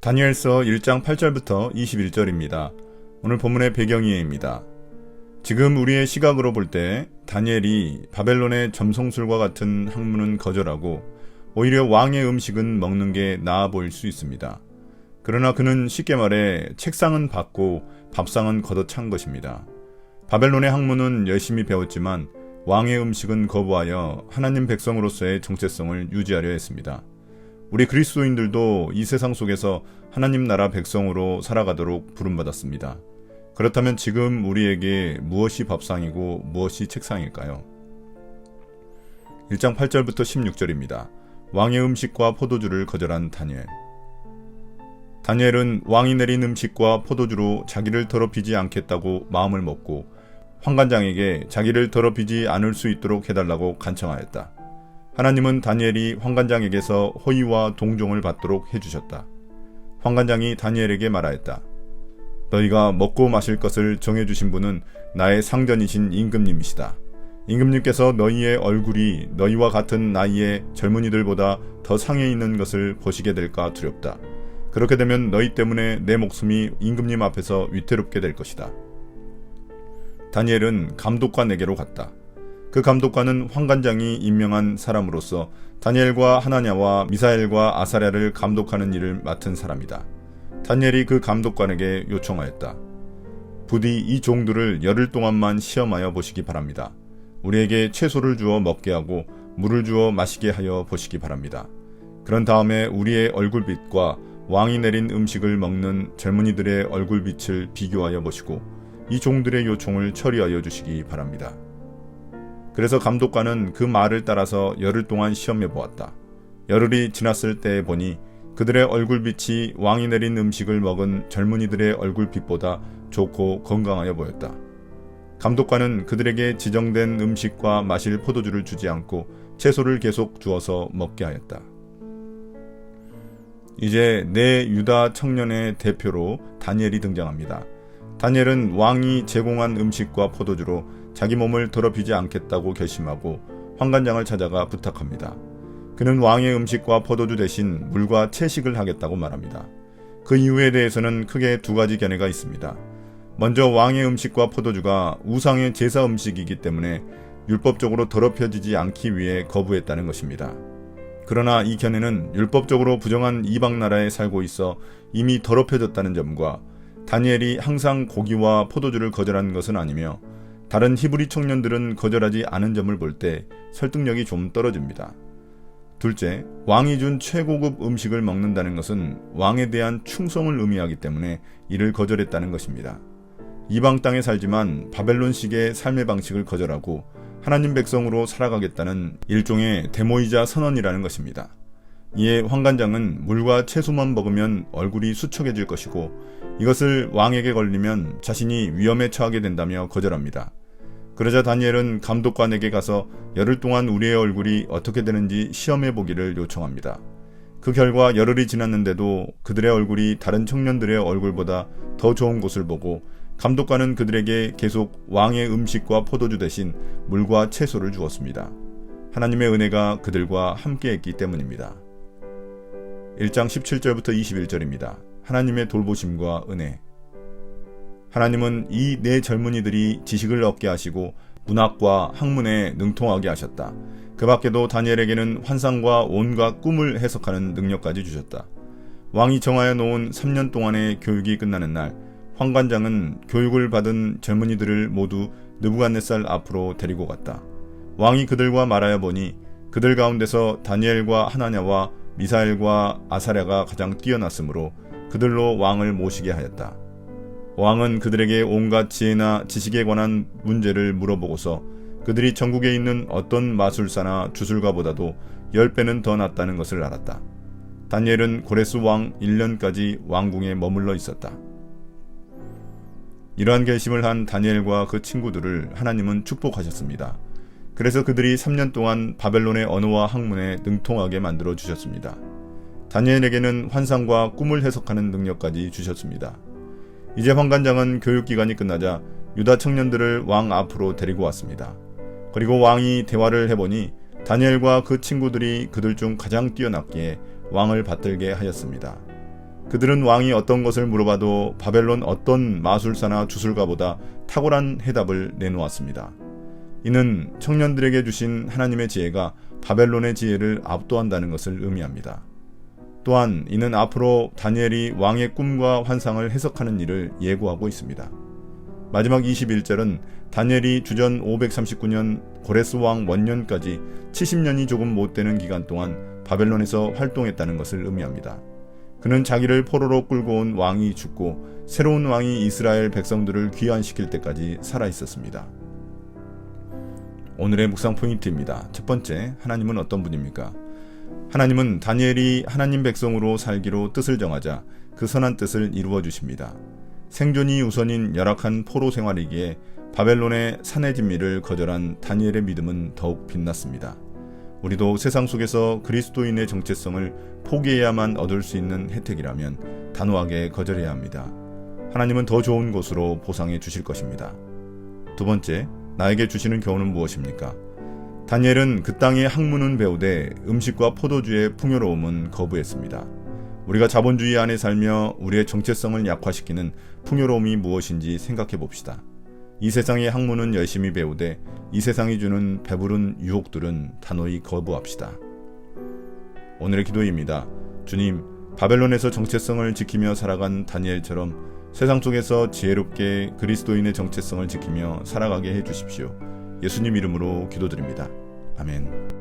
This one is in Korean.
다니엘서 1장 8절부터 21절입니다. 오늘 본문의 배경이에입니다. 지금 우리의 시각으로 볼 때 다니엘이 바벨론의 점성술과 같은 학문은 거절하고 오히려 왕의 음식은 먹는 게 나아 보일 수 있습니다. 그러나 그는 쉽게 말해 책상은 받고 밥상은 걷어찬 것입니다. 바벨론의 학문은 열심히 배웠지만 왕의 음식은 거부하여 하나님 백성으로서의 정체성을 유지하려 했습니다. 우리 그리스도인들도 이 세상 속에서 하나님 나라 백성으로 살아가도록 부름받았습니다. 그렇다면 지금 우리에게 무엇이 밥상이고 무엇이 책상일까요? 1장 8절부터 16절입니다. 왕의 음식과 포도주를 거절한 다니엘. 다니엘은 왕이 내린 음식과 포도주로 자기를 더럽히지 않겠다고 마음을 먹고 환관장에게 자기를 더럽히지 않을 수 있도록 해달라고 간청하였다. 하나님은 다니엘이 환관장에게서 호의와 동정을 받도록 해주셨다. 환관장이 다니엘에게 말하였다. 너희가 먹고 마실 것을 정해주신 분은 나의 상전이신 임금님이시다. 임금님께서 너희의 얼굴이 너희와 같은 나이의 젊은이들보다 더 상해 있는 것을 보시게 될까 두렵다. 그렇게 되면 너희 때문에 내 목숨이 임금님 앞에서 위태롭게 될 것이다. 다니엘은 감독관에게로 갔다. 그 감독관은 환관장이 임명한 사람으로서 다니엘과 하나냐와 미사엘과 아사랴를 감독하는 일을 맡은 사람이다. 다니엘이 그 감독관에게 요청하였다. 부디 이 종들을 열흘 동안만 시험하여 보시기 바랍니다. 우리에게 채소를 주어 먹게 하고 물을 주어 마시게 하여 보시기 바랍니다. 그런 다음에 우리의 얼굴빛과 왕이 내린 음식을 먹는 젊은이들의 얼굴빛을 비교하여 보시고 이 종들의 요청을 처리하여 주시기 바랍니다. 그래서 감독관은 그 말을 따라서 열흘 동안 시험해 보았다. 열흘이 지났을 때 보니 그들의 얼굴빛이 왕이 내린 음식을 먹은 젊은이들의 얼굴빛보다 좋고 건강하여 보였다. 감독관은 그들에게 지정된 음식과 마실 포도주를 주지 않고 채소를 계속 주어서 먹게 하였다. 이제 네 유다 청년의 대표로 다니엘이 등장합니다. 다니엘은 왕이 제공한 음식과 포도주로 자기 몸을 더럽히지 않겠다고 결심하고 환관장을 찾아가 부탁합니다. 그는 왕의 음식과 포도주 대신 물과 채식을 하겠다고 말합니다. 그 이유에 대해서는 크게 두 가지 견해가 있습니다. 먼저 왕의 음식과 포도주가 우상의 제사 음식이기 때문에 율법적으로 더럽혀지지 않기 위해 거부했다는 것입니다. 그러나 이 견해는 율법적으로 부정한 이방 나라에 살고 있어 이미 더럽혀졌다는 점과 다니엘이 항상 고기와 포도주를 거절한 것은 아니며 다른 히브리 청년들은 거절하지 않은 점을 볼 때 설득력이 좀 떨어집니다. 둘째, 왕이 준 최고급 음식을 먹는다는 것은 왕에 대한 충성을 의미하기 때문에 이를 거절했다는 것입니다. 이방 땅에 살지만 바벨론식의 삶의 방식을 거절하고 하나님 백성으로 살아가겠다는 일종의 데모이자 선언이라는 것입니다. 이에 환관장은 물과 채소만 먹으면 얼굴이 수척해질 것이고 이것을 왕에게 걸리면 자신이 위험에 처하게 된다며 거절합니다. 그러자 다니엘은 감독관에게 가서 열흘 동안 우리의 얼굴이 어떻게 되는지 시험해 보기를 요청합니다. 그 결과 열흘이 지났는데도 그들의 얼굴이 다른 청년들의 얼굴보다 더 좋은 곳을 보고 감독관은 그들에게 계속 왕의 음식과 포도주 대신 물과 채소를 주었습니다. 하나님의 은혜가 그들과 함께했기 때문입니다. 1장 17절부터 21절입니다. 하나님의 돌보심과 은혜. 하나님은 이 네 젊은이들이 지식을 얻게 하시고 문학과 학문에 능통하게 하셨다. 그 밖에도 다니엘에게는 환상과 온갖 꿈을 해석하는 능력까지 주셨다. 왕이 정하여 놓은 3년 동안의 교육이 끝나는 날 환관장은 교육을 받은 젊은이들을 모두 느부갓네살 앞으로 데리고 갔다. 왕이 그들과 말하여 보니 그들 가운데서 다니엘과 하나냐와 미사엘과 아사랴가 가장 뛰어났으므로 그들로 왕을 모시게 하였다. 왕은 그들에게 온갖 지혜나 지식에 관한 문제를 물어보고서 그들이 전국에 있는 어떤 마술사나 주술가보다도 10배는 더 낫다는 것을 알았다. 다니엘은 고레스 왕 1년까지 왕궁에 머물러 있었다. 이러한 결심을 한 다니엘과 그 친구들을 하나님은 축복하셨습니다. 그래서 그들이 3년 동안 바벨론의 언어와 학문에 능통하게 만들어 주셨습니다. 다니엘에게는 환상과 꿈을 해석하는 능력까지 주셨습니다. 이제 환관장은 교육기간이 끝나자 유다 청년들을 왕 앞으로 데리고 왔습니다. 그리고 왕이 대화를 해보니 다니엘과 그 친구들이 그들 중 가장 뛰어났기에 왕을 받들게 하였습니다. 그들은 왕이 어떤 것을 물어봐도 바벨론 어떤 마술사나 주술가보다 탁월한 해답을 내놓았습니다. 이는 청년들에게 주신 하나님의 지혜가 바벨론의 지혜를 압도한다는 것을 의미합니다. 또한 이는 앞으로 다니엘이 왕의 꿈과 환상을 해석하는 일을 예고하고 있습니다. 마지막 21절은 다니엘이 주전 539년 고레스 왕 원년까지 70년이 조금 못 되는 기간 동안 바벨론에서 활동했다는 것을 의미합니다. 그는 자기를 포로로 끌고 온 왕이 죽고 새로운 왕이 이스라엘 백성들을 귀환시킬 때까지 살아 있었습니다. 오늘의 묵상 포인트입니다. 첫 번째, 하나님은 어떤 분입니까? 하나님은 다니엘이 하나님 백성으로 살기로 뜻을 정하자 그 선한 뜻을 이루어 주십니다. 생존이 우선인 열악한 포로 생활이기에 바벨론의 산의 진미를 거절한 다니엘의 믿음은 더욱 빛났습니다. 우리도 세상 속에서 그리스도인의 정체성을 포기해야만 얻을 수 있는 혜택이라면 단호하게 거절해야 합니다. 하나님은 더 좋은 곳으로 보상해 주실 것입니다. 두 번째, 나에게 주시는 교훈은 무엇입니까? 다니엘은 그 땅의 학문은 배우되 음식과 포도주의 풍요로움은 거부했습니다. 우리가 자본주의 안에 살며 우리의 정체성을 약화시키는 풍요로움이 무엇인지 생각해 봅시다. 이 세상의 학문은 열심히 배우되 이 세상이 주는 배부른 유혹들은 단호히 거부합시다. 오늘의 기도입니다. 주님, 바벨론에서 정체성을 지키며 살아간 다니엘처럼 세상 속에서 지혜롭게 그리스도인의 정체성을 지키며 살아가게 해주십시오. 예수님 이름으로 기도드립니다. 아멘.